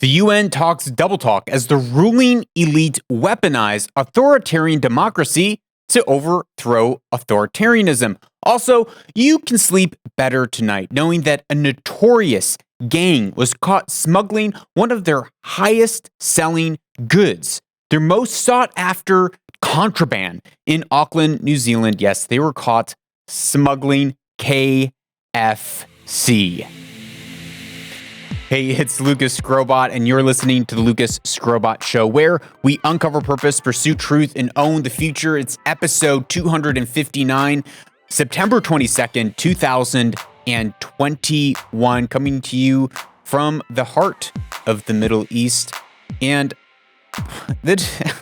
The UN talks double talk as the ruling elite weaponize authoritarian democracy to overthrow authoritarianism. Also, you can sleep better tonight knowing that a notorious gang was caught smuggling one of their highest selling goods, their most sought after contraband in Auckland, New Zealand. Yes, they were caught smuggling KFC. Hey, it's Lucas Skrobot, and you're listening to the Lucas Skrobot Show, where we uncover purpose, pursue truth, and own the future. It's episode 259, September 22nd, 2021, coming to you from the heart of the Middle East. And the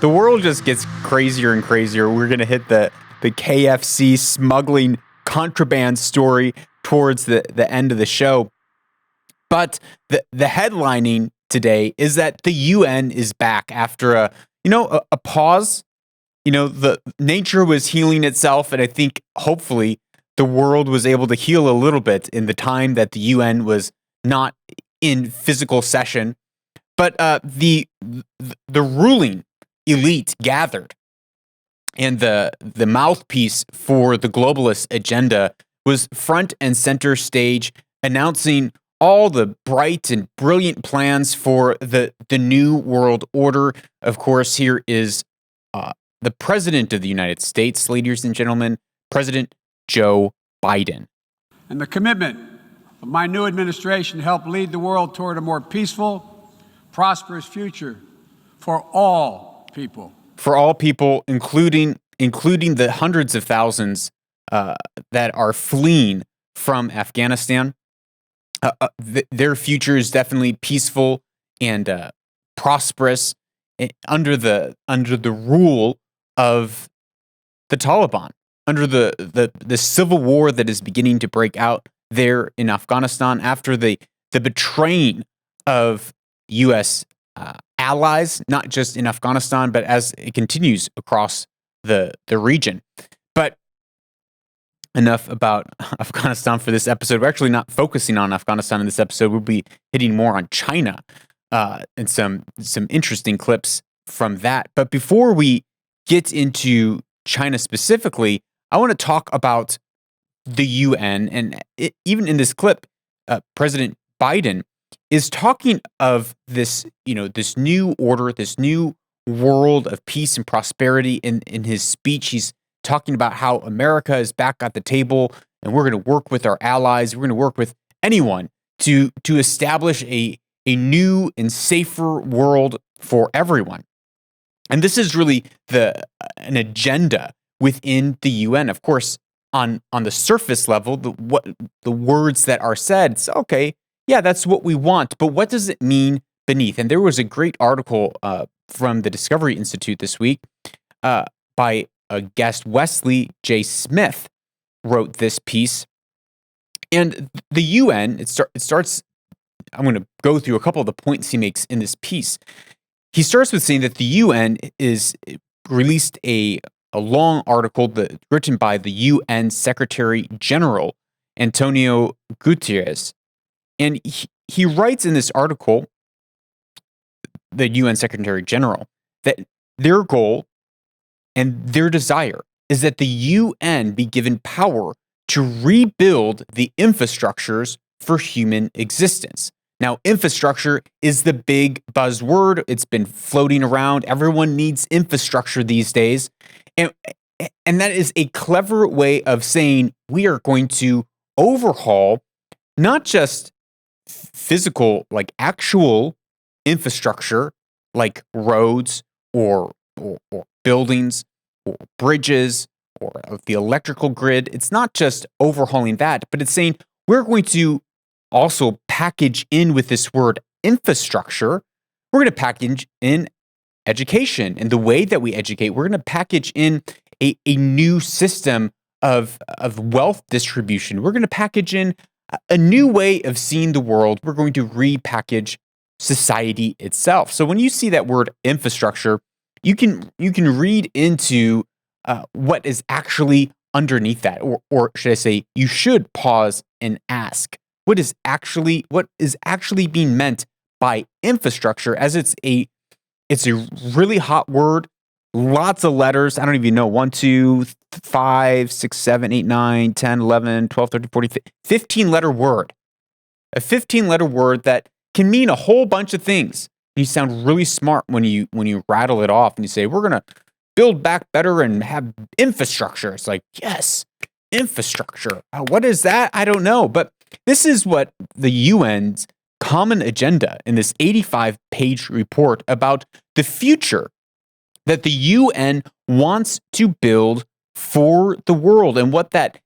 world just gets crazier and crazier. We're going to hit the KFC smuggling contraband story towards the end of the show. But the headlining today is that the UN is back after a pause. The nature was healing itself, and I think hopefully the world was able to heal a little bit in the time that the UN was not in physical session. But the ruling elite gathered, and the mouthpiece for the globalist agenda was front and center stage, announcing all the bright and brilliant plans for the new world order. Of course, here is the President of the United States, ladies and gentlemen, President Joe Biden. And the commitment of my new administration to help lead the world toward a more peaceful, prosperous future for all people. For all people, including the hundreds of thousands that are fleeing from Afghanistan. Their future is definitely peaceful and prosperous under the rule of the Taliban, under the civil war that is beginning to break out there in Afghanistan after the betraying of U.S. Allies, not just in Afghanistan, but as it continues across the region. But enough about Afghanistan for this episode. We're actually not focusing on Afghanistan in this episode. We'll be hitting more on China and some interesting clips from that. But before we get into China specifically, I want to talk about the UN. And even in this clip, President Biden is talking of this, this new order, this new world of peace and prosperity. In his speech, he's talking about how America is back at the table, and we're going to work with our allies. We're going to work with anyone to establish a new and safer world for everyone. And this is really an agenda within the UN. Of course, on the surface level, the words that are said, it's okay, yeah, that's what we want. But what does it mean beneath? And there was a great article from the Discovery Institute this week by a guest, Wesley J. Smith, wrote this piece. And the UN, it starts, I'm going to go through a couple of the points he makes in this piece. He starts with saying that the UN released a long article written by the UN Secretary General, Antonio Guterres. And he writes in this article, the UN Secretary General, that their goal and their desire is that the UN be given power to rebuild the infrastructures for human existence. Now, infrastructure is the big buzzword. It's been floating around. Everyone needs infrastructure these days. And that is a clever way of saying we are going to overhaul not just physical, like actual infrastructure, like roads or buildings or bridges or the electrical grid. It's not just overhauling that, but it's saying we're going to also package in with this word infrastructure. We're going to package in education and the way that we educate. We're going to package in a new system of wealth distribution. We're going to package in a new way of seeing the world. We're going to repackage society itself. So when you see that word infrastructure, you can read into what is actually underneath that, or should I say, you should pause and ask what is actually being meant by infrastructure, as it's a really hot word. Lots of letters. I don't even know. 1, 2, 5, 6, 7, 8, 9, 10, 11, 12, 13, 14, 15-letter word. A 15-letter word that can mean a whole bunch of things. You sound really smart when you rattle it off and you say, we're going to build back better and have infrastructure. It's like, yes, infrastructure. What is that? I don't know. But this is what the UN's common agenda in this 85-page report about the future that the UN wants to build for the world and what that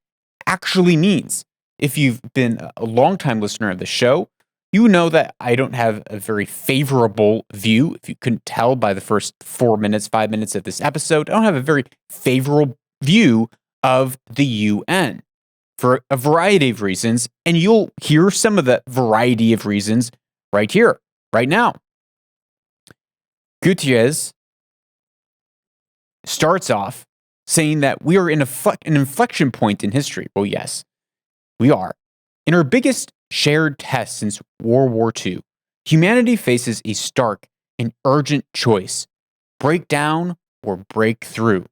actually means. If you've been a longtime listener of the show, you know that I don't have a very favorable view. If you couldn't tell by the first 4 minutes, 5 minutes of this episode, I don't have a very favorable view of the UN for a variety of reasons. And you'll hear some of the variety of reasons right here, right now. Gutierrez starts off saying that we are in an inflection point in history. Well, yes, we are. In our biggest shared test since World War II, humanity faces a stark and urgent choice: break down or break through.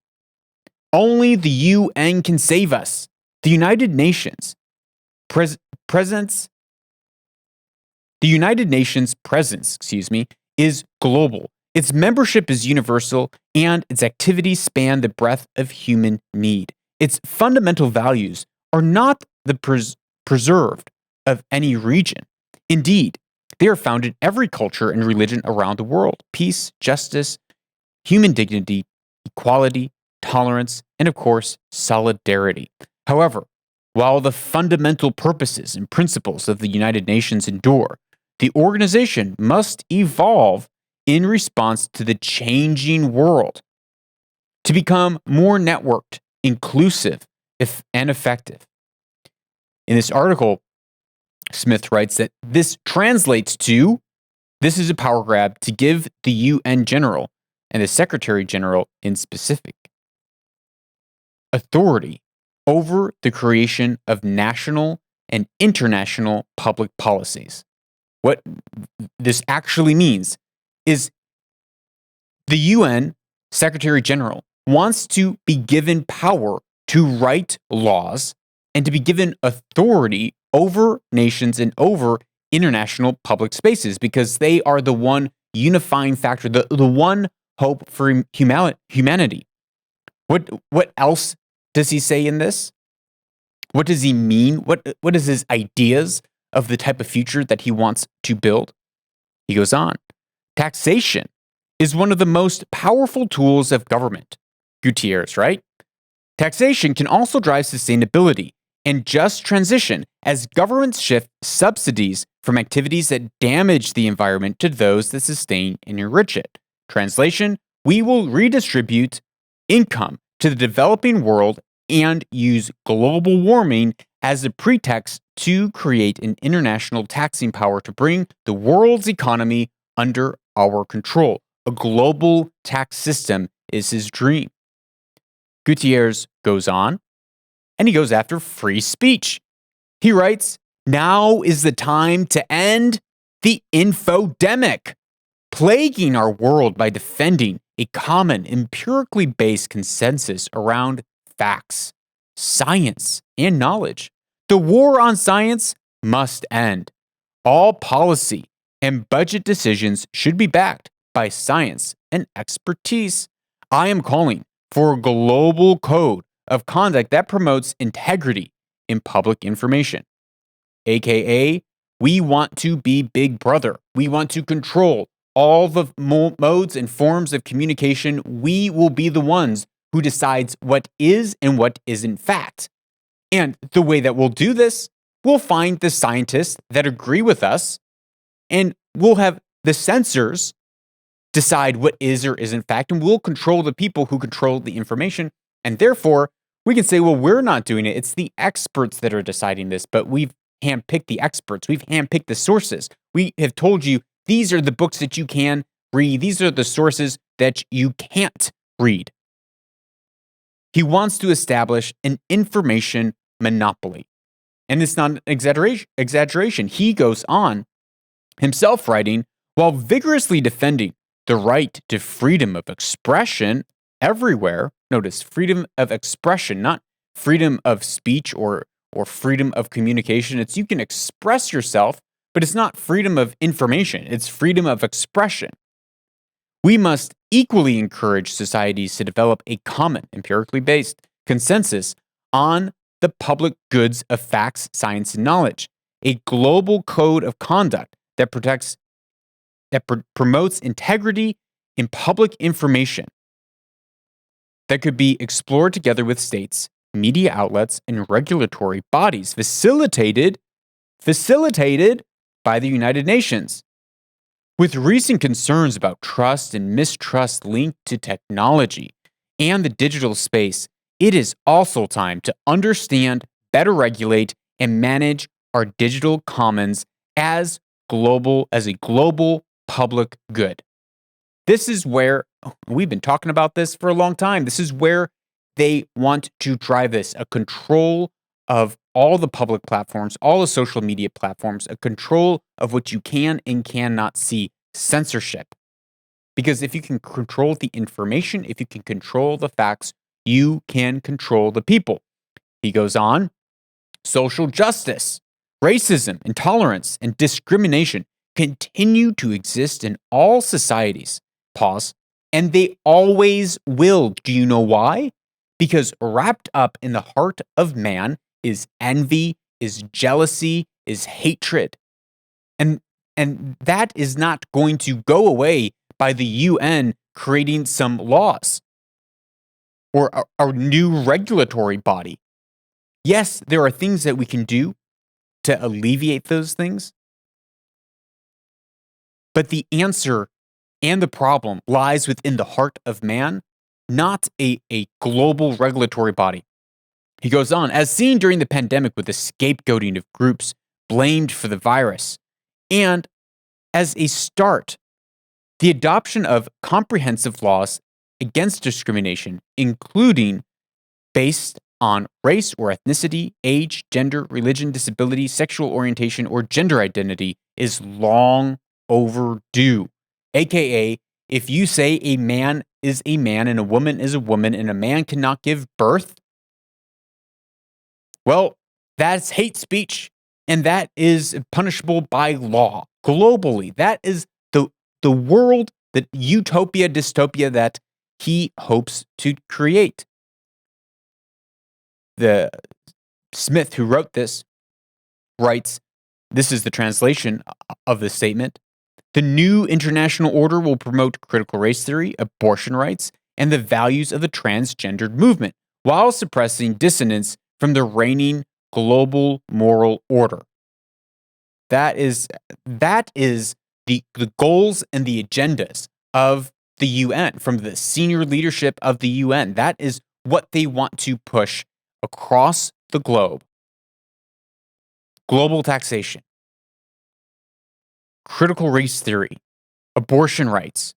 Only the UN can save us. The United Nations presence, is global. Its membership is universal, and its activities span the breadth of human need. Its fundamental values are not the preserved of any region. Indeed, they are found in every culture and religion around the world: peace, justice, human dignity, equality, tolerance, and of course, solidarity. However, while the fundamental purposes and principles of the United Nations endure, the organization must evolve in response to the changing world to become more networked, inclusive, and effective. In this article, Smith writes that this translates to, this is a power grab to give the UN General and the Secretary General in specific authority over the creation of national and international public policies. What this actually means is the UN Secretary General wants to be given power to write laws and to be given authority over nations and over international public spaces, because they are the one unifying factor, the one hope for humanity. What else does he say in this? What does he mean? What is his ideas of the type of future that he wants to build? He goes on. Taxation is one of the most powerful tools of government. Gutierrez, right? Taxation can also drive sustainability and just transition as governments shift subsidies from activities that damage the environment to those that sustain and enrich it. Translation: we will redistribute income to the developing world and use global warming as a pretext to create an international taxing power to bring the world's economy under our control. A global tax system is his dream. Gutierrez goes on, and he goes after free speech. He writes, now is the time to end the infodemic, plaguing our world by defending a common, empirically based consensus around facts, science, and knowledge. The war on science must end. All policy and budget decisions should be backed by science and expertise. I am calling for a global code of conduct that promotes integrity in public information. AKA, we want to be Big Brother. We want to control all the modes and forms of communication. We will be the ones who decides what is and what isn't fact. And the way that we'll do this, we'll find the scientists that agree with us, and we'll have the censors decide what is or isn't fact, and we'll control the people who control the information. And therefore, we can say, well, we're not doing it. It's the experts that are deciding this, but we've handpicked the experts. We've handpicked the sources. We have told you these are the books that you can read. These are the sources that you can't read. He wants to establish an information monopoly. And it's not an exaggeration. He goes on, himself writing, While vigorously defending the right to freedom of expression everywhere, notice freedom of expression, not freedom of speech or freedom of communication. It's you can express yourself, but it's not freedom of information, it's freedom of expression. We must equally encourage societies to develop a common, empirically based consensus on the public goods of facts, science, and knowledge, a global code of conduct that promotes integrity in public information that could be explored together with states, media outlets, and regulatory bodies, facilitated by the United Nations. With recent concerns about trust and mistrust linked to technology and the digital space, it is also time to understand, better regulate, and manage our digital commons as a global public good. This is where we've been talking about this for a long time. This is where they want to drive this, a control of all the public platforms, all the social media platforms, a control of what you can and cannot see, censorship. Because if you can control the information, if you can control the facts, you can control the people. He goes on, social justice, racism, intolerance, and discrimination continue to exist in all societies. Pause. And they always will. Do you know why? Because wrapped up in the heart of man is envy, is jealousy, is hatred. And that is not going to go away by the UN creating some laws or a new regulatory body. Yes, there are things that we can do to alleviate those things. But the answer and the problem lies within the heart of man, not a global regulatory body. He goes on, as seen during the pandemic with the scapegoating of groups blamed for the virus, and as a start, the adoption of comprehensive laws against discrimination, including based on race or ethnicity, age, gender, religion, disability, sexual orientation, or gender identity, is long overdue. AKA, if you say a man is a man and a woman is a woman and a man cannot give birth, well, that's hate speech, and that is punishable by law globally. That is the world, the utopia, dystopia that he hopes to create. The Smith who wrote this writes, this is the translation of the statement. The new international order will promote critical race theory, abortion rights, and the values of the transgendered movement, while suppressing dissonance from the reigning global moral order. That is the goals and the agendas of the UN, from the senior leadership of the UN. That is what they want to push across the globe. Global taxation, critical race theory, abortion rights,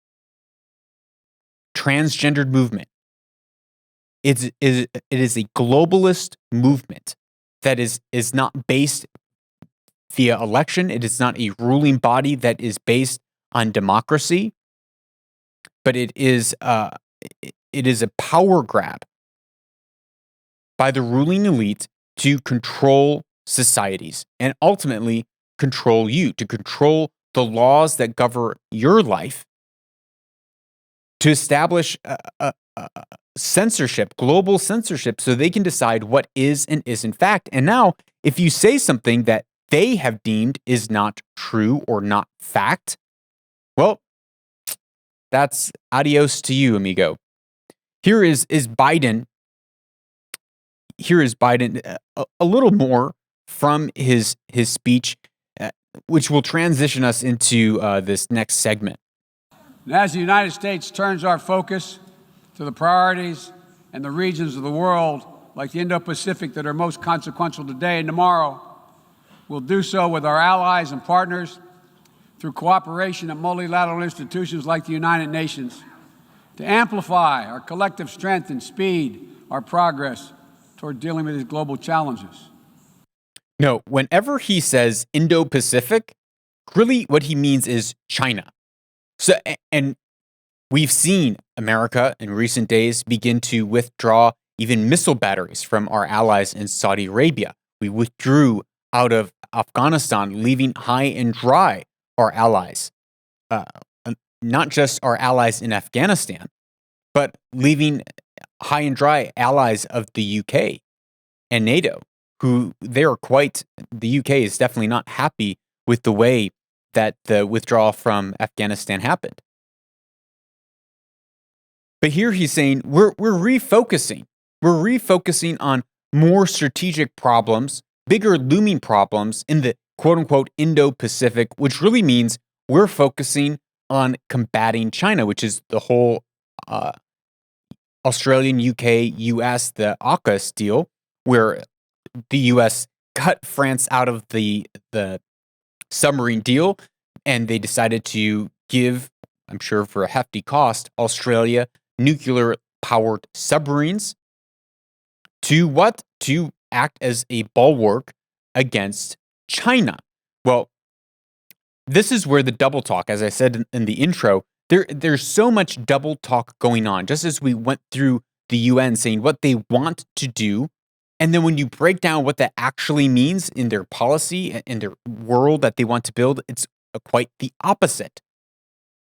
transgendered movement. It is a globalist movement that is not based via election. It is not a ruling body that is based on democracy, but it is a power grab by the ruling elite to control societies and ultimately control you, to control the laws that govern your life, to establish censorship, global censorship, so they can decide what is and isn't fact. And now, if you say something that they have deemed is not true or not fact, well, that's adios to you, amigo. Here is Biden. Here is Biden, a little more from his speech, which will transition us into this next segment. And as the United States turns our focus to the priorities and the regions of the world, like the Indo-Pacific, that are most consequential today and tomorrow, we'll do so with our allies and partners through cooperation at multilateral institutions like the United Nations to amplify our collective strength and speed our progress toward dealing with these global challenges. No, whenever he says Indo-Pacific, really what he means is China. So, and we've seen America in recent days begin to withdraw even missile batteries from our allies in Saudi Arabia. We withdrew out of Afghanistan, leaving high and dry our allies, uh, not just our allies in Afghanistan, but leaving high and dry allies of the UK and NATO, who the UK is definitely not happy with the way that the withdrawal from Afghanistan happened. But here he's saying we're refocusing. We're refocusing on more strategic problems, bigger looming problems in the quote unquote Indo-Pacific, which really means we're focusing on combating China, which is the whole Australian, UK, US, the AUKUS deal, where the US cut France out of the submarine deal, and they decided to give, I'm sure for a hefty cost, Australia nuclear-powered submarines to what? To act as a bulwark against China. Well, this is where the double talk, as I said in the intro, there's so much double talk going on, just as we went through the UN saying what they want to do. And then when you break down what that actually means in their policy, in their world that they want to build, it's quite the opposite.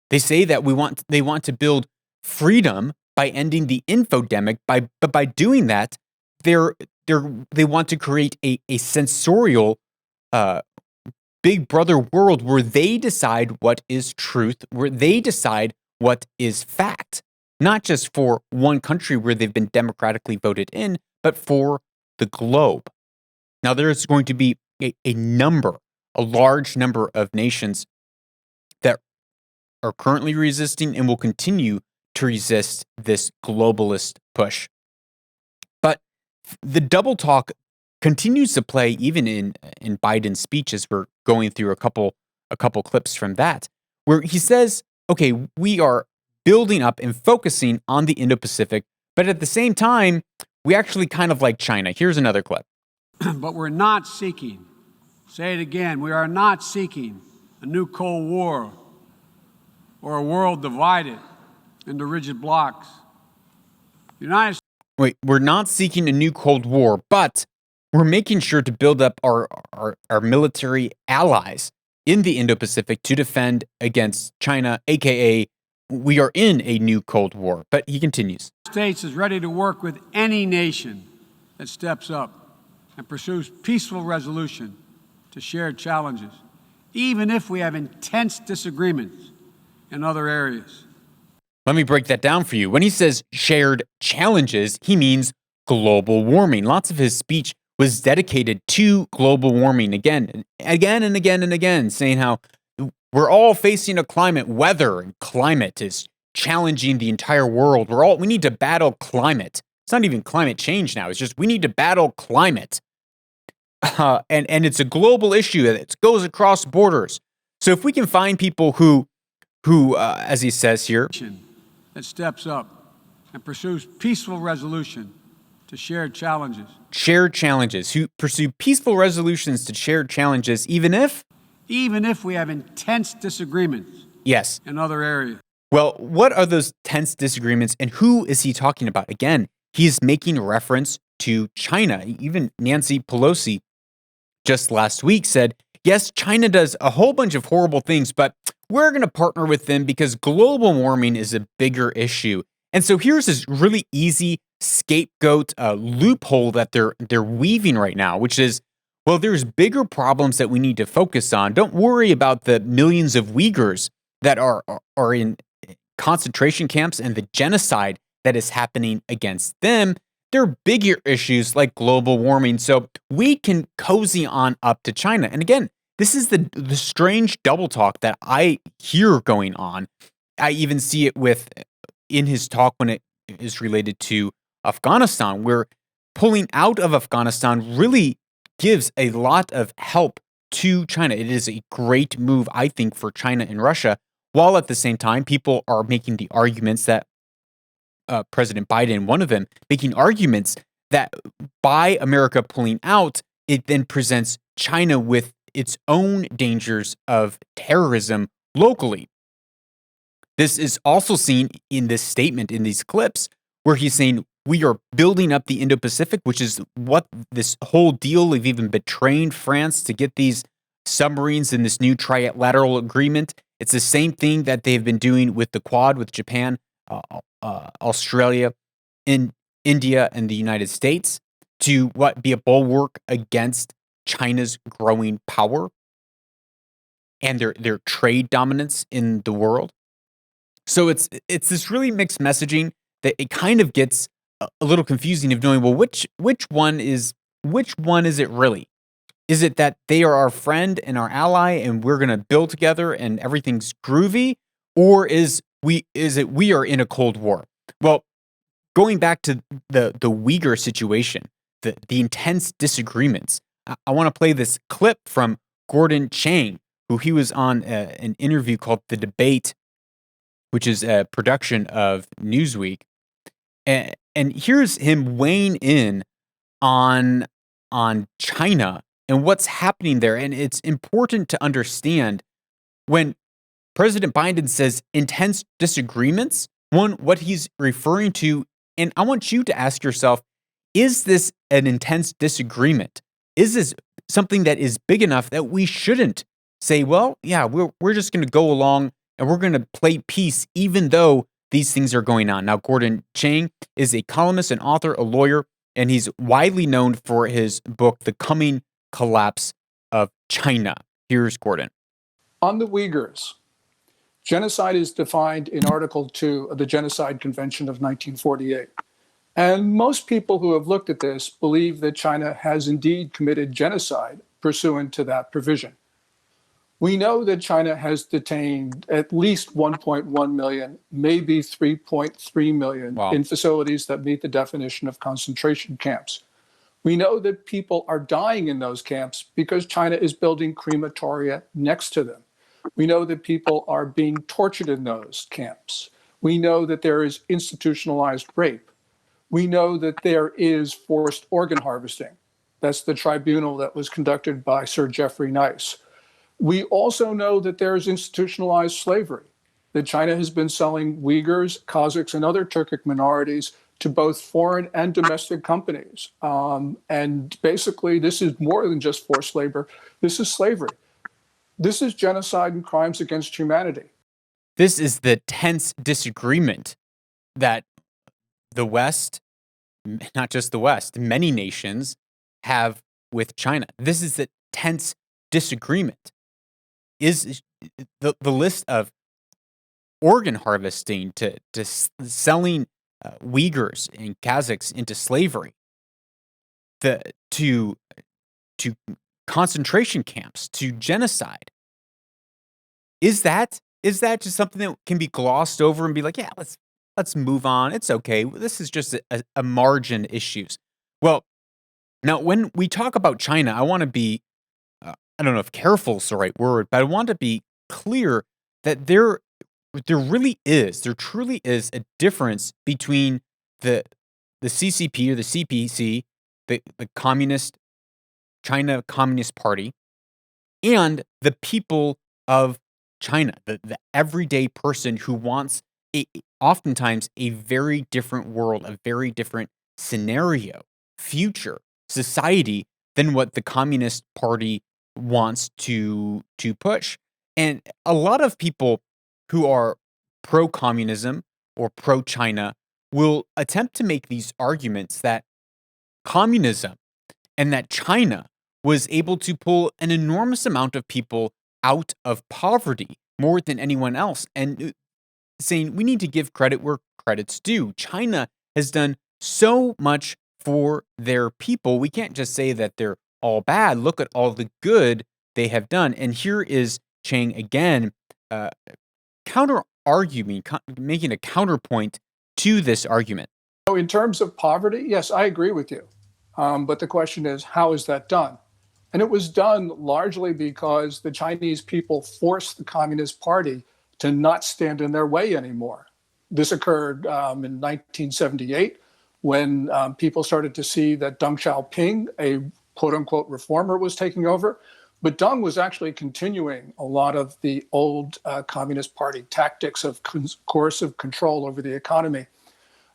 They say that they want to build freedom by ending the infodemic. But by doing that, they want to create a sensorial Big Brother world where they decide what is truth, where they decide what is fact, not just for one country where they've been democratically voted in, but for the globe. Now, there's going to be a large number of nations that are currently resisting and will continue to resist this globalist push. But the double talk continues to play even in Biden's speech, as we're going through a couple clips from that, where he says, okay, we are building up and focusing on the Indo-Pacific, but at the same time, we actually kind of like China. Here's another clip. But we're not seeking, say it again, we are not seeking a new Cold War or a world divided into rigid blocks. We're not seeking a new Cold War, but we're making sure to build up our military allies in the Indo-Pacific to defend against China, aka we are in a new Cold War. But he continues. The United States is ready to work with any nation that steps up and pursues peaceful resolution to shared challenges, even if we have intense disagreements in other areas. Let me break that down for you. When he says shared challenges, he means global warming. Lots of his speech was dedicated to global warming again and again, saying how we're all facing a climate. Weather and climate is challenging the entire world. We need to battle climate. It's not even climate change now. It's just we need to battle climate. And it's a global issue that goes across borders. So if we can find people who as he says here, that steps up and pursues peaceful resolution to shared challenges, who pursue peaceful resolutions to shared challenges, even if we have intense disagreements. Yes. In other areas. Well, what are those tense disagreements, and who is he talking about? Again, he's making reference to China. Even Nancy Pelosi just last week said, yes, China does a whole bunch of horrible things, but we're going to partner with them because global warming is a bigger issue. And so here's this really easy scapegoat loophole that they're weaving right now, which is, well, there's bigger problems that we need to focus on. Don't worry about the millions of Uyghurs that are in concentration camps and the genocide that is happening against them. There are bigger issues like global warming. So we can cozy on up to China. And again, this is the strange double talk that I hear going on. I even see it in his talk when it is related to Afghanistan, where pulling out of Afghanistan really gives a lot of help to China. It is a great move, I think, for China and Russia, while at the same time, people are making the arguments that President Biden, one of them, making arguments that by America pulling out, it then presents China with its own dangers of terrorism locally. This is also seen in this statement, in these clips, where he's saying, we are building up the Indo-Pacific, which is what this whole deal of even betraying France to get these submarines in this new trilateral agreement. It's the same thing that they've been doing with the Quad, with Japan, Australia, India, and the United States, to be a bulwark against China's growing power and their trade dominance in the world. So it's this really mixed messaging that it kind of gets a little confusing of knowing, well, which one is it really? Is it that they are our friend and our ally and we're going to build together and everything's groovy, or is it we are in a Cold War? Well, going back to the Uyghur situation, the intense disagreements, I want to play this clip from Gordon Chang, who he was on an interview called The Debate, which is a production of Newsweek. And here's him weighing in on China and what's happening there. And it's important to understand when President Biden says intense disagreements, what he's referring to, and I want you to ask yourself, is this an intense disagreement? Is this something that is big enough that we shouldn't say, well, yeah, we're just going to go along and we're going to play peace even though these things are going on? Now, Gordon Chang is a columnist, an author, a lawyer, and he's widely known for his book, The Coming Collapse of China. Here's Gordon. On the Uyghurs, genocide is defined in Article 2 of the Genocide Convention of 1948. And most people who have looked at this believe that China has indeed committed genocide pursuant to that provision. We know that China has detained at least 1.1 million, maybe 3.3 million in facilities that meet the definition of concentration camps. We know that people are dying in those camps because China is building crematoria next to them. We know that people are being tortured in those camps. We know that there is institutionalized rape. We know that there is forced organ harvesting. That's the tribunal that was conducted by Sir Geoffrey Nice. We also know that there is institutionalized slavery, that China has been selling Uyghurs, Kazakhs, and other Turkic minorities to both foreign and domestic companies. And basically, this is more than just forced labor. This is slavery. This is genocide and crimes against humanity. This is the tense disagreement that the West, not just the West, many nations have with China. This is the tense disagreement. Is the list of organ harvesting to selling Uyghurs and Kazakhs into slavery, to concentration camps, to genocide. Is that just something that can be glossed over and be like, yeah, let's move on. It's okay. This is just a margin issues. Well, now when we talk about China, I want to be, I don't know if careful is the right word, but I want to be clear that there truly is a difference between the CCP or the CPC, the China Communist Party, and the people of China, the everyday person who wants oftentimes a very different world, a very different scenario, future, society than what the Communist Party wants to push. And a lot of people who are pro-communism or pro-China will attempt to make these arguments that communism and that China was able to pull an enormous amount of people out of poverty more than anyone else, and saying we need to give credit where credit's due. China has done so much for their people. We can't just say that they're all bad. Look at all the good they have done. And here is Chang again, counter-arguing, making a counterpoint to this argument. So in terms of poverty, yes, I agree with you. But the question is, how is that done? And it was done largely because the Chinese people forced the Communist Party to not stand in their way anymore. This occurred in 1978 when people started to see that Deng Xiaoping, a quote-unquote reformer, was taking over. But Deng was actually continuing a lot of the old Communist Party tactics of coercive control over the economy.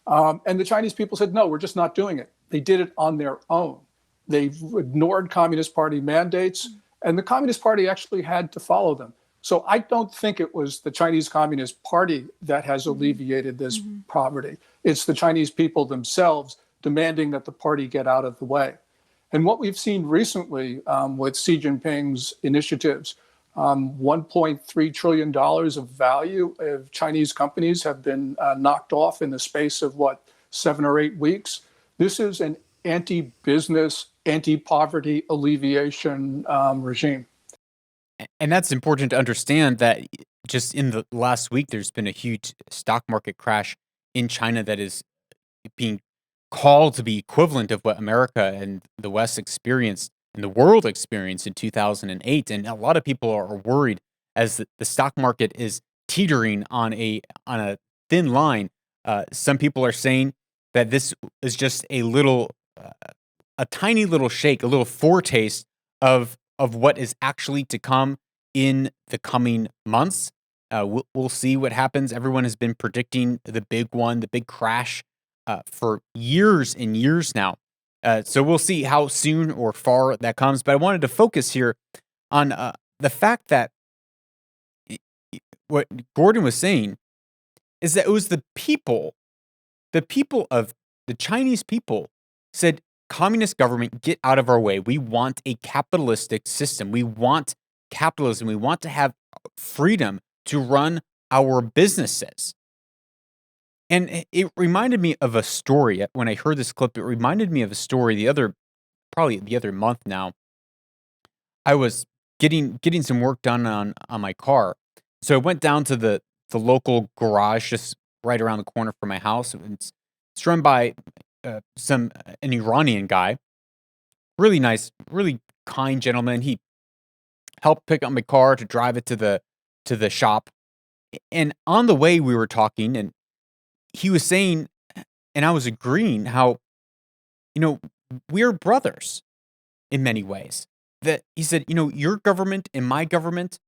And the Chinese people said, no, we're just not doing it. They did it on their own. They ignored Communist Party mandates, and the Communist Party actually had to follow them. So I don't think it was the Chinese Communist Party that has alleviated this poverty. It's the Chinese people themselves demanding that the party get out of the way. And what we've seen recently with Xi Jinping's initiatives, $1.3 trillion of value of Chinese companies have been knocked off in the space of, 7 or 8 weeks. This is an anti-business, anti-poverty alleviation regime. And that's important to understand that just in the last week, there's been a huge stock market crash in China that is being called to be equivalent of what America and the West experienced and the world experienced in 2008. And a lot of people are worried as the stock market is teetering on a thin line. Some people are saying that this is just a tiny little shake, a little foretaste of what is actually to come in the coming months. We'll see what happens. Everyone has been predicting the big one, the big crash, for years and years now. So we'll see how soon or far that comes. But I wanted to focus here on the fact that what Gordon was saying is that it was the people of the Chinese people said, communist government, get out of our way. We want a capitalistic system. We want capitalism. We want to have freedom to run our businesses. And it reminded me of a story. When I heard this clip, it reminded me of a story probably the other month now. I was getting some work done on my car. So I went down to the local garage just right around the corner from my house. It's run by an Iranian guy. Really nice, really kind gentleman. He helped pick up my car to drive it to the shop. And on the way we were talking, and he was saying, and I was agreeing, how, we're brothers in many ways. That he said, your government and my government,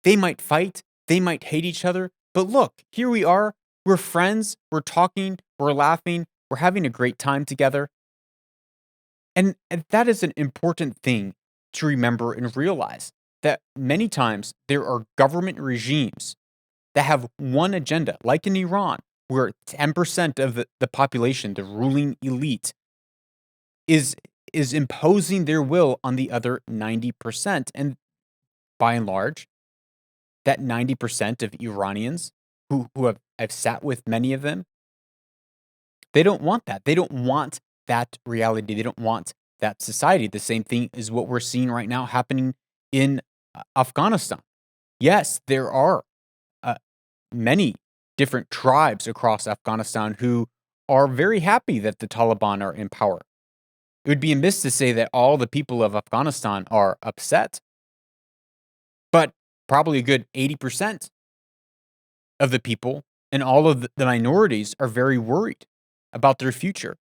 they might fight, they might hate each other, but look, here we are, we're friends, we're talking, we're laughing, we're having a great time together. And that is an important thing to remember and realize, that many times there are government regimes that have one agenda, like in Iran, where 10% of the population, the ruling elite, is imposing their will on the other 90%. And by and large, that 90% of Iranians who I've sat with many of them, they don't want that. They don't want that reality. They don't want that society. The same thing is what we're seeing right now happening in Afghanistan. Yes, there are many different tribes across Afghanistan who are very happy that the Taliban are in power. It would be amiss to say that all the people of Afghanistan are upset, but probably a good 80% of the people and all of the minorities are very worried about their future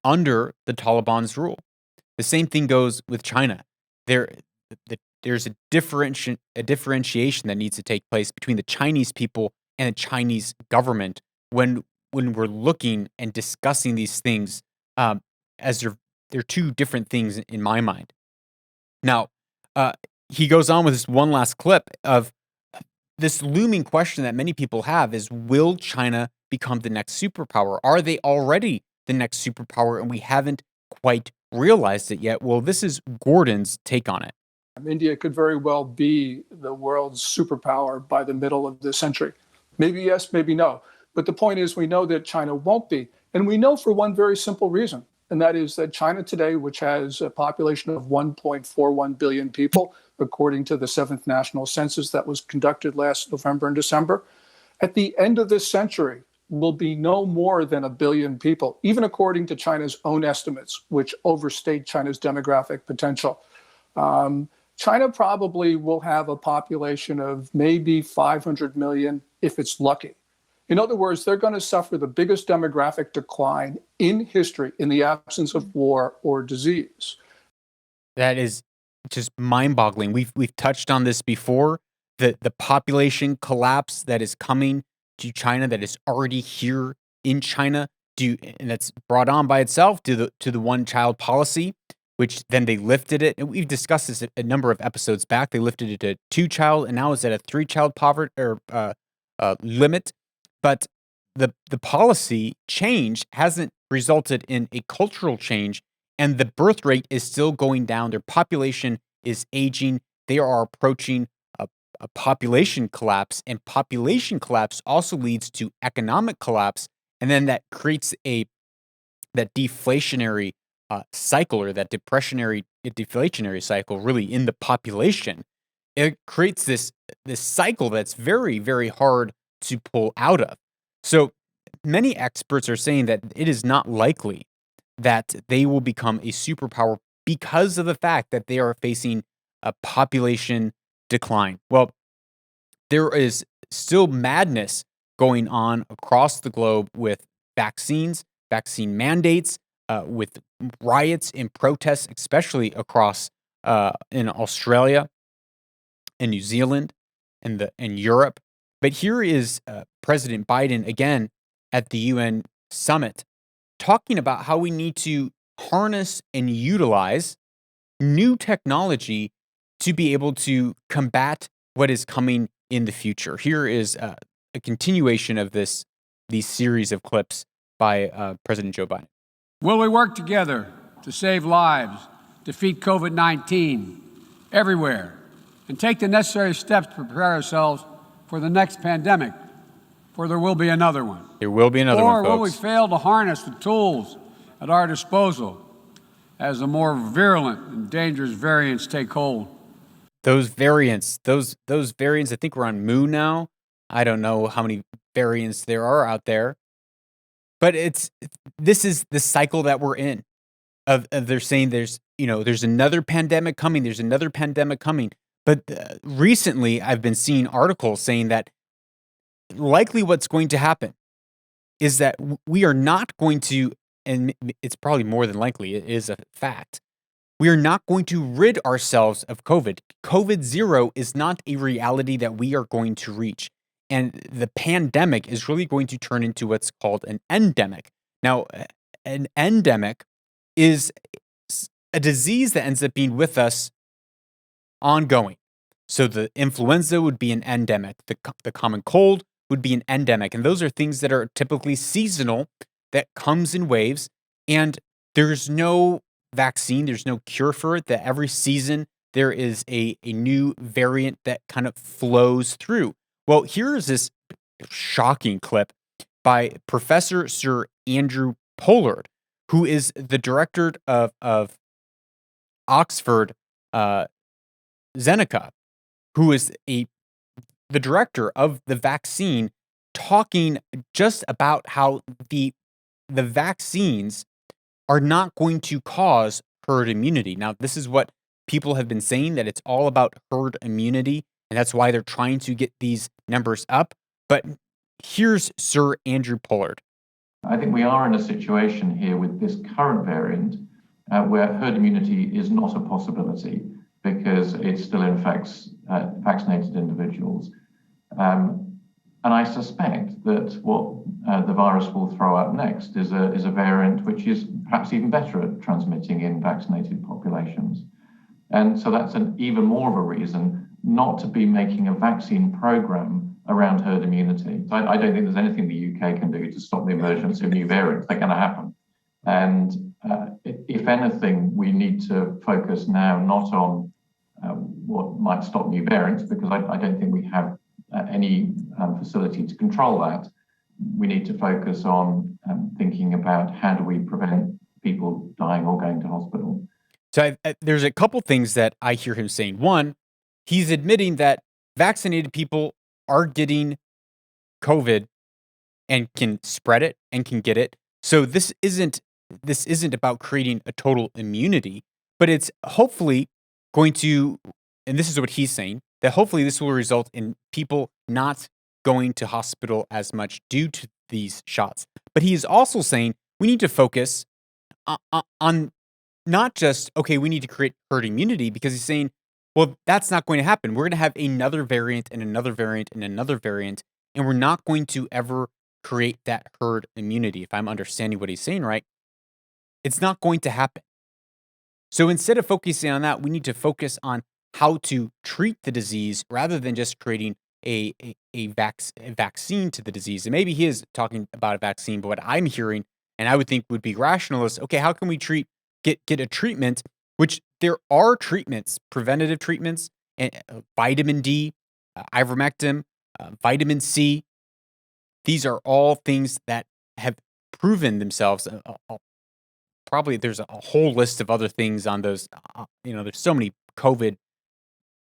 under the Taliban's rule. The same thing goes with China. There's a differentiation that needs to take place between the Chinese people and the Chinese government when we're looking and discussing these things, as they're two different things in my mind. Now, he goes on with this one last clip of this looming question that many people have is, will China become the next superpower? Are they already the next superpower and we haven't quite realized it yet? Well, this is Gordon's take on it. India could very well be the world's superpower by the middle of the century. Maybe yes, maybe no. But the point is, we know that China won't be. And we know for one very simple reason, and that is that China today, which has a population of 1.41 billion people, according to the 7th National Census that was conducted last November and December, at the end of this century will be no more than 1 billion people, even according to China's own estimates, which overstate China's demographic potential. China probably will have a population of maybe 500 million if it's lucky. In other words, they're going to suffer the biggest demographic decline in history in the absence of war or disease. That is just mind-boggling. We've touched on this before. The population collapse that is coming to China, that is already here in China, and that's brought on by itself to the one-child policy, which then they lifted it. And we've discussed this a number of episodes back. They lifted it to two-child, and now it's at a three-child poverty or limit. But the policy change hasn't resulted in a cultural change, and the birth rate is still going down. Their population is aging. They are approaching a population collapse, and population collapse also leads to economic collapse, and then that creates that deflationary cycle, or that deflationary cycle, really, in the population. It creates this cycle that's very, very hard to pull out of. So many experts are saying that it is not likely that they will become a superpower because of the fact that they are facing a population decline. Well, there is still madness going on across the globe with vaccines, vaccine mandates, with riots and protests, especially across in Australia and New Zealand and Europe. But here is President Biden again at the UN summit talking about how we need to harness and utilize new technology to be able to combat what is coming in the future. Here is a continuation of these series of clips by President Joe Biden. Will we work together to save lives, defeat COVID-19 everywhere, and take the necessary steps to prepare ourselves for the next pandemic? For there will be another one. There will be another one, Or will we fail to harness the tools at our disposal as the more virulent and dangerous variants take hold? Those variants, I think we're on Mu now. I don't know how many variants there are out there. But this is the cycle that we're in. Of they're saying there's another pandemic coming. There's another pandemic coming. But recently, I've been seeing articles saying that likely what's going to happen is that we are not going to, and it's probably more than likely, it is a fact, we are not going to rid ourselves of COVID. COVID-0 is not a reality that we are going to reach. And the pandemic is really going to turn into what's called an endemic. Now, an endemic is a disease that ends up being with us ongoing. So the influenza would be an endemic. The common cold would be an endemic. And those are things that are typically seasonal, that comes in waves. And there's no vaccine, there's no cure for it, that every season there is a new variant that kind of flows through. Well, here is this shocking clip by Professor Sir Andrew Pollard, who is the director of Oxford Zeneca, who is the director of the vaccine, talking just about how the vaccines are not going to cause herd immunity. Now, this is what people have been saying, that it's all about herd immunity, and that's why they're trying to get these numbers up. But here's Sir Andrew Pollard. I think we are in a situation here with this current variant where herd immunity is not a possibility because it still infects vaccinated individuals. And I suspect that what the virus will throw up next is a variant which is perhaps even better at transmitting in vaccinated populations. And so that's even more of a reason not to be making a vaccine program around herd immunity. I don't think there's anything the UK can do to stop the emergence of new variants. They're going to happen. And if anything, we need to focus now not on what might stop new variants, because I don't think we have any facility to control that. We need to focus on thinking about how do we prevent people dying or going to hospital. So there's a couple things that I hear him saying. One, he's admitting that vaccinated people are getting COVID and can spread it and can get it. So this isn't about creating a total immunity, but it's hopefully going to, and this is what he's saying, that hopefully this will result in people not going to hospital as much due to these shots. But he is also saying we need to focus on not just, okay, we need to create herd immunity, because he's saying, well, that's not going to happen. We're going to have another variant and another variant and another variant, and we're not going to ever create that herd immunity. If I'm understanding what he's saying right, it's not going to happen. So instead of focusing on that, we need to focus on how to treat the disease rather than just creating a vaccine to the disease. And maybe he is talking about a vaccine, but what I'm hearing, and I would think would be rational, is, okay, how can we get a treatment, which there are treatments, preventative treatments, and vitamin D, ivermectin, vitamin C. These are all things that have proven themselves. Probably there's a whole list of other things on those. There's so many COVID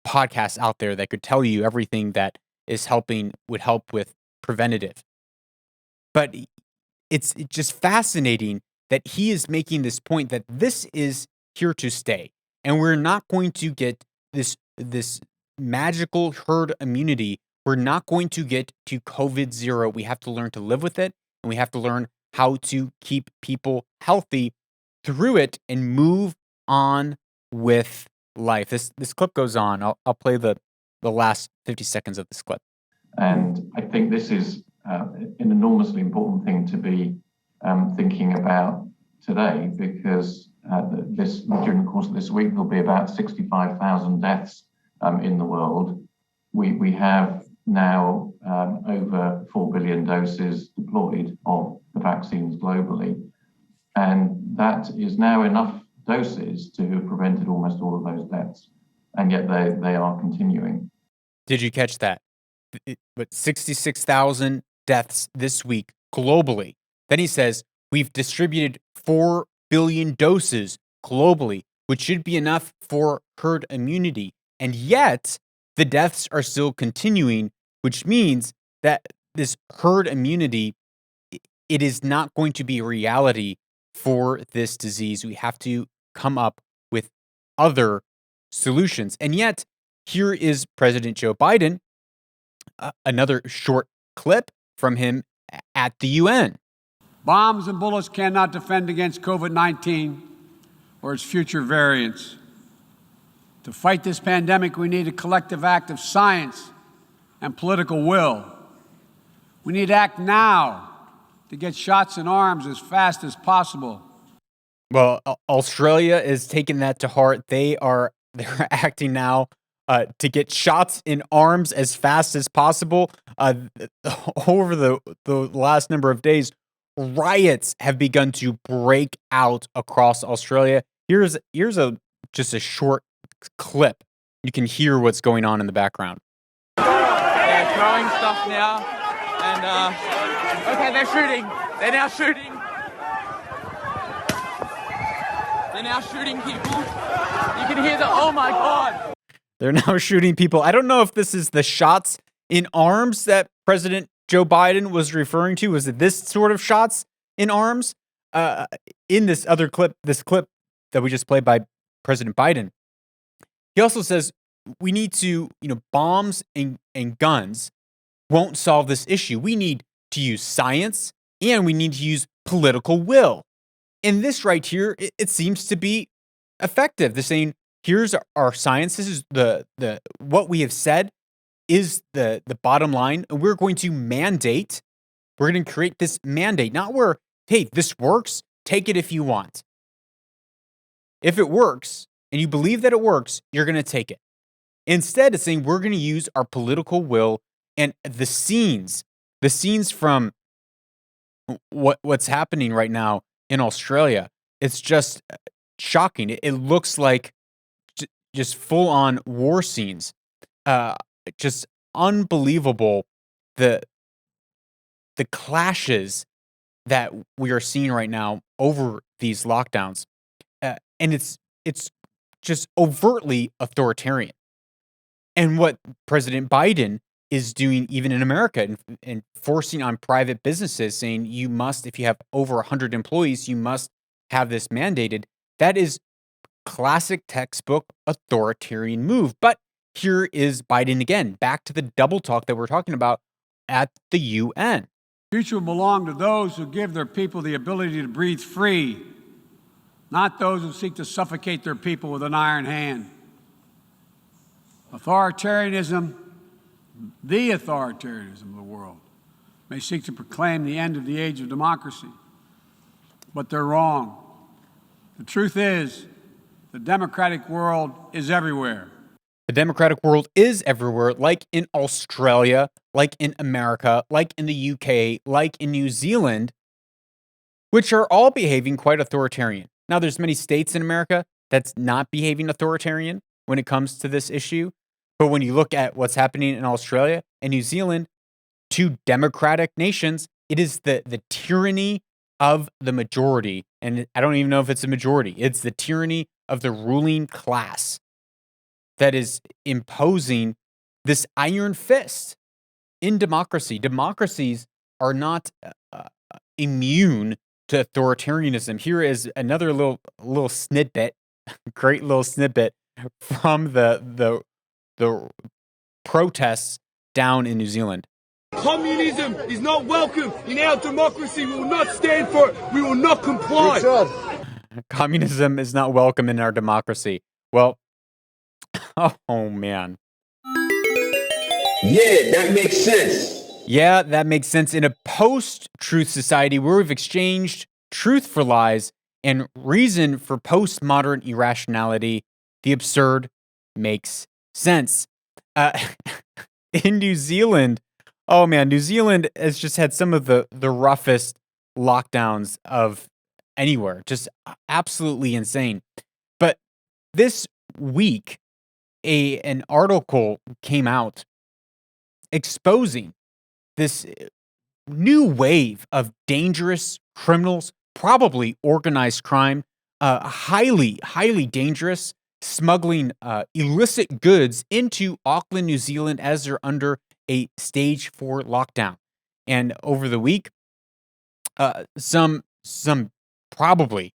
podcasts out there that could tell you everything that would help with preventative. But it's just fascinating that he is making this point that this is here to stay, and we're not going to get this magical herd immunity. We're not going to get to COVID zero. We have to learn to live with it, and we have to learn how to keep people healthy through it and move on with life. This clip goes on. I'll play the last 50 seconds of this clip. And I think this is an enormously important thing to be thinking about today, because during the course of this week, there'll be about 65,000 deaths in the world. We have now over 4 billion doses deployed of the vaccines globally. And that is now enough doses to have prevented almost all of those deaths. And yet they are continuing. Did you catch that? But 66,000 deaths this week globally. Then he says, we've distributed 4 billion doses globally, which should be enough for herd immunity. And yet the deaths are still continuing, which means that this herd immunity, it is not going to be a reality for this disease. We have to come up with other solutions. And yet, here is President Joe Biden, another short clip from him at the UN. Bombs and bullets cannot defend against COVID-19 or its future variants. To fight this pandemic, we need a collective act of science and political will. We need to act now to get shots in arms as fast as possible. Well, Australia is taking that to heart. They're acting now to get shots in arms as fast as possible. Over the last number of days, riots have begun to break out across Australia. Here's just a short clip. You can hear what's going on in the background. They're throwing stuff now, and okay, they're shooting. They're now shooting. They're now shooting people. You can hear the, oh my God. They're now shooting people. I don't know if this is the shots in arms that President Joe Biden was referring to. Was it this sort of shots in arms? In this other clip, this clip that we just played by President Biden, he also says we need to, bombs and guns won't solve this issue. We need to use science and we need to use political will. And this right here, it seems to be effective. They're saying, here's our science. This is the what we have said is the bottom line. And we're going to mandate. We're going to create this mandate, not where, hey, this works. Take it if you want. If it works and you believe that it works, you're going to take it. Instead, it's saying we're going to use our political will and the scenes from what's happening right now in Australia. It's just shocking. It looks like just full-on war scenes. Just unbelievable the clashes that we are seeing right now over these lockdowns. And it's just overtly authoritarian. And what President Biden is doing even in America and forcing on private businesses, saying you must, if you have over 100 employees, you must have this mandated. That is classic textbook authoritarian move. But here is Biden again, back to the double talk that we're talking about at the UN. The future will belong to those who give their people the ability to breathe free, not those who seek to suffocate their people with an iron hand. Authoritarianism, the authoritarianism of the world, may seek to proclaim the end of the age of democracy, but they're wrong. The truth is, the democratic world is everywhere. The democratic world is everywhere, like in Australia, like in America, like in the UK, like in New Zealand, which are all behaving quite authoritarian. Now, there's many states in America that's not behaving authoritarian when it comes to this issue. But when you look at what's happening in Australia and New Zealand, two democratic nations, it is the tyranny of the majority. And I don't even know if it's a majority. It's the tyranny of the ruling class that is imposing this iron fist in democracy. Democracies are not immune to authoritarianism. Here is another little snippet, great little snippet from the protests down in New Zealand. Communism is not welcome in our democracy. We will not stand for it. We will not comply. Communism is not welcome in our democracy. Well, oh man. Yeah, that makes sense. Yeah, that makes sense. In a post-truth society where we've exchanged truth for lies and reason for postmodern irrationality, the absurd makes sense. In New Zealand, oh man, New Zealand has just had some of the roughest lockdowns of anywhere. Just absolutely insane. But this week, an article came out exposing this new wave of dangerous criminals, probably organized crime, highly, highly dangerous, smuggling illicit goods into Auckland, New Zealand as they're under a stage 4 lockdown. And over the week, some probably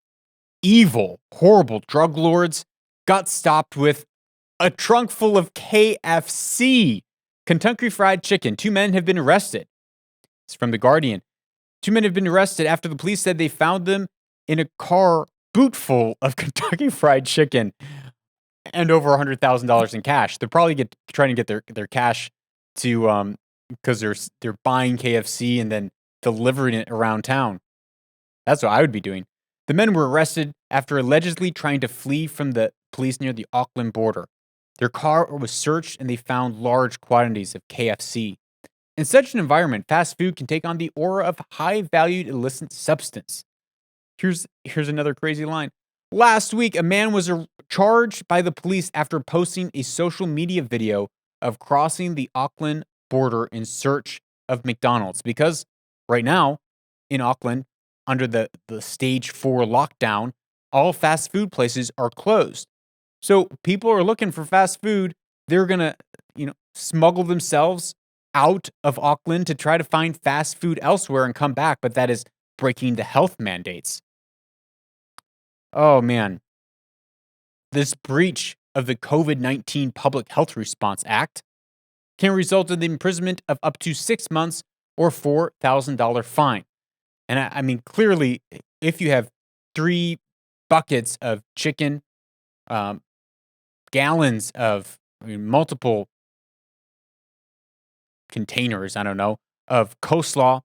evil, horrible drug lords got stopped with a trunk full of KFC, Kentucky Fried Chicken. 2 men have been arrested. It's from The Guardian. 2 men have been arrested after the police said they found them in a car boot full of Kentucky Fried Chicken and over $100,000 in cash. They're probably trying to get their cash to because they're buying KFC and then delivering it around town. That's what I would be doing. The men were arrested after allegedly trying to flee from the police near the Auckland border. Their car was searched and they found large quantities of KFC. In such an environment, fast food can take on the aura of high-valued illicit substance. Here's another crazy line. Last week, a man was charged by the police after posting a social media video of crossing the Auckland border in search of McDonald's. Because right now, in Auckland, under the stage 4 lockdown, all fast food places are closed. So people are looking for fast food. They're going to, smuggle themselves out of Auckland to try to find fast food elsewhere and come back. But that is breaking the health mandates. Oh, man. This breach of the COVID-19 Public Health Response Act can result in the imprisonment of up to 6 months or $4,000 fine. And I mean, clearly, if you have 3 buckets of chicken, gallons of multiple containers, of coleslaw,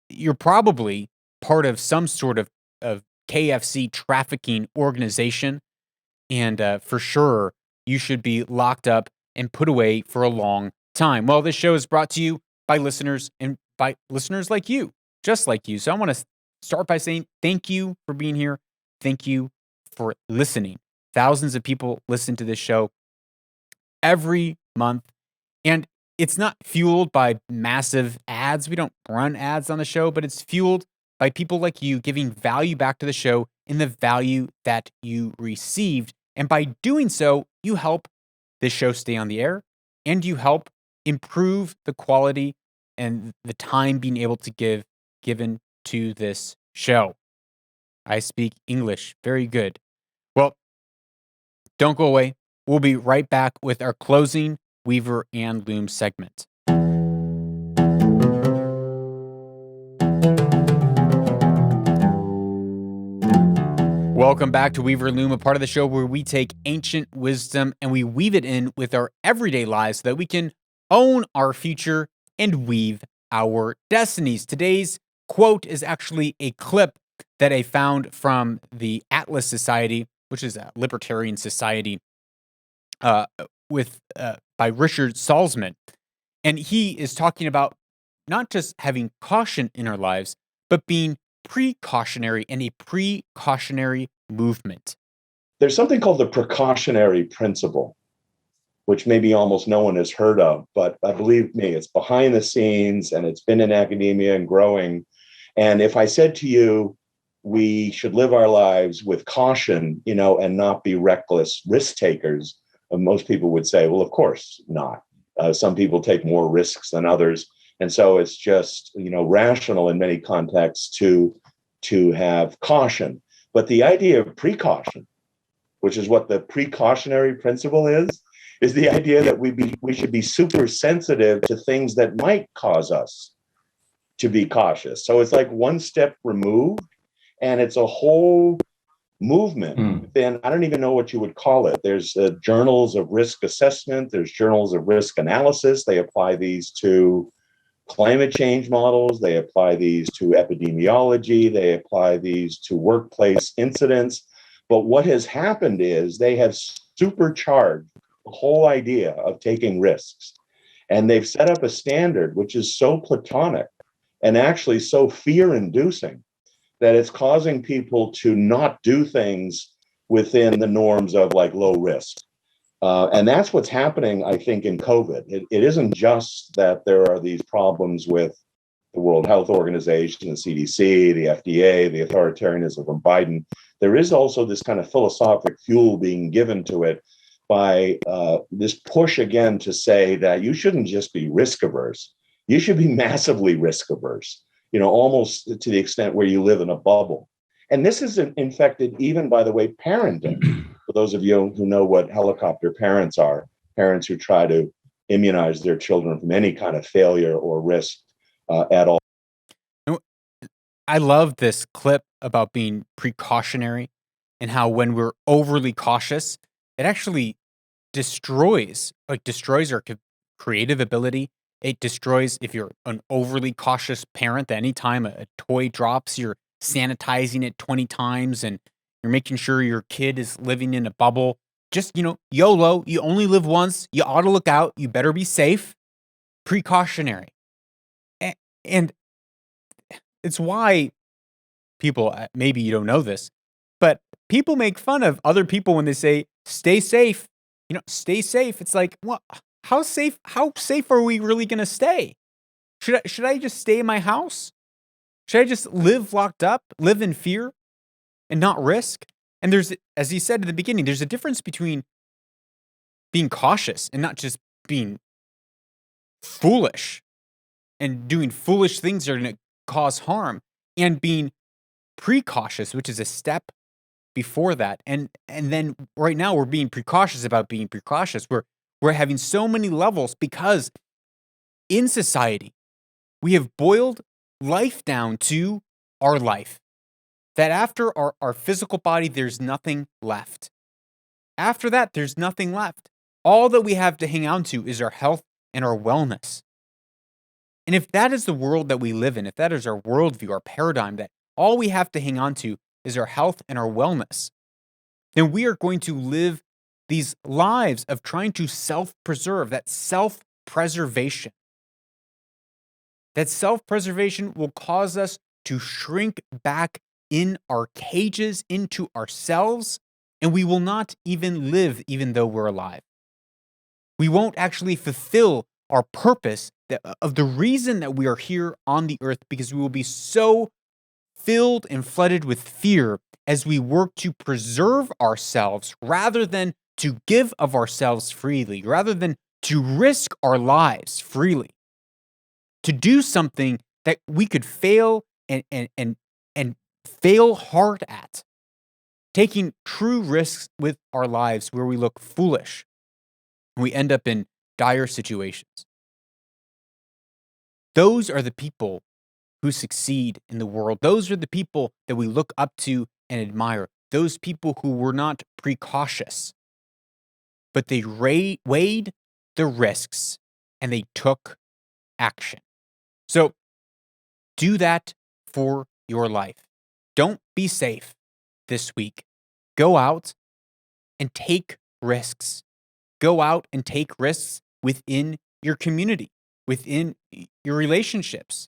you're probably part of some sort of KFC trafficking organization. And for sure, you should be locked up and put away for a long time. Well, this show is brought to you by listeners and by listeners like you, just like you. So I want to start by saying thank you for being here. Thank you for listening. Thousands of people listen to this show every month. And it's not fueled by massive ads. We don't run ads on the show, but it's fueled by people like you giving value back to the show in the value that you received. And by doing so, you help this show stay on the air and you help improve the quality and the time being able to given to this show. I speak English very good. Well, don't go away. We'll be right back with our closing Weaver and Loom segment. Welcome back to Weaver Loom, a part of the show where we take ancient wisdom and we weave it in with our everyday lives so that we can own our future and weave our destinies. Today's quote is actually a clip that I found from the Atlas Society, which is a libertarian society by Richard Salsman. And he is talking about not just having caution in our lives, but being precautionary and a precautionary movement. There's something called the precautionary principle, which maybe almost no one has heard of, but believe me, it's behind the scenes and it's been in academia and growing. And if I said to you, we should live our lives with caution, and not be reckless risk takers, most people would say, well, of course not. Some people take more risks than others. And so it's just, rational in many contexts to have caution. But the idea of precaution, which is what the precautionary principle is the idea that we should be super sensitive to things that might cause us to be cautious. So it's like one step removed, and it's a whole movement. Then I don't even know what you would call it. There's journals of risk assessment. There's journals of risk analysis. They apply these to climate change models. They apply these to epidemiology. They apply these to workplace incidents. But what has happened is they have supercharged the whole idea of taking risks. And they've set up a standard which is so platonic and actually so fear-inducing that it's causing people to not do things within the norms of like low risk. And that's what's happening, I think, in COVID. It isn't just that there are these problems with the World Health Organization, the CDC, the FDA, the authoritarianism from Biden. There is also this kind of philosophic fuel being given to it by this push again to say that you shouldn't just be risk averse. You should be massively risk averse, almost to the extent where you live in a bubble. And this is infected even, by the way, parenting. For those of you who know what helicopter parents are, parents who try to immunize their children from any kind of failure or risk at all. I love this clip about being precautionary and how when we're overly cautious, it actually destroys our creative ability. It destroys if you're an overly cautious parent. Anytime a toy drops, you're sanitizing it 20 times and you're making sure your kid is living in a bubble. Just, YOLO, you only live once. You ought to look out. You better be safe. Precautionary. And it's why people, maybe you don't know this, but people make fun of other people when they say, stay safe. Stay safe. It's like, what? How safe are we really going to stay? Should I just stay in my house? Should I just live locked up, live in fear, and not risk? And there's, as he said at the beginning, there's a difference between being cautious and not just being foolish and doing foolish things that are going to cause harm, and being precautious, which is a step before that. And then right now we're being precautious about being precautious. We're having so many levels because in society, we have boiled life down to our life. That after our physical body, there's nothing left. After that, there's nothing left. All that we have to hang on to is our health and our wellness. And if that is the world that we live in, if that is our worldview, our paradigm, that all we have to hang on to is our health and our wellness, then we are going to live these lives of trying to self-preserve, that self-preservation. That self-preservation will cause us to shrink back in our cages, into ourselves, and we will not even live even though we're alive. We won't actually fulfill our purpose of the reason that we are here on the earth, because we will be so filled and flooded with fear as we work to preserve ourselves rather than to give of ourselves freely, rather than to risk our lives freely, to do something that we could fail and fail hard at, taking true risks with our lives where we look foolish and we end up in dire situations. Those are the people who succeed in the world. Those are the people that we look up to and admire. those people who were not precautious, but they weighed the risks and they took action. So do that for your life. Don't be safe this week. Go out and take risks. Go out and take risks within your community, within your relationships,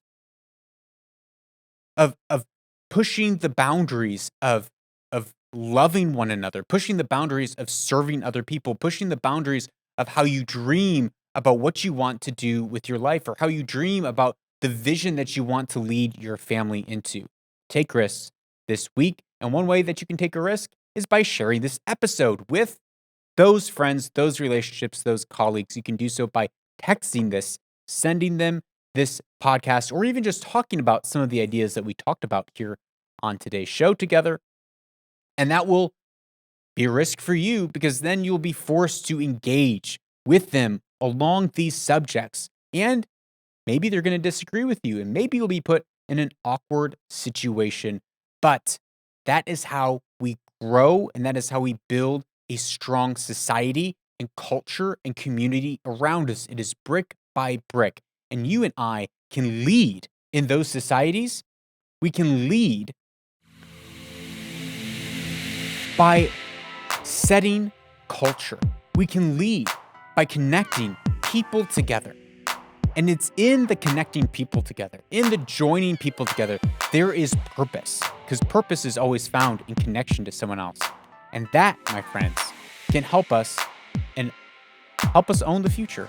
of pushing the boundaries of loving one another, pushing the boundaries of serving other people, pushing the boundaries of how you dream about what you want to do with your life, or how you dream about the vision that you want to lead your family into. Take risks this week. And one way that you can take a risk is by sharing this episode with those friends, those relationships, those colleagues. You can do so by texting this, sending them this podcast, or even just talking about some of the ideas that we talked about here on today's show together. And that will be a risk for you, because then you'll be forced to engage with them along these subjects. And maybe they're going to disagree with you, and maybe you'll be put in an awkward situation. But that is how we grow, and that is how we build a strong society and culture and community around us. It is brick by brick. And you and I can lead in those societies. We can lead by setting culture. We can lead by connecting people together. And it's in the connecting people together, in the joining people together, there is purpose, because purpose is always found in connection to someone else. And that, my friends, can help us and help us own the future.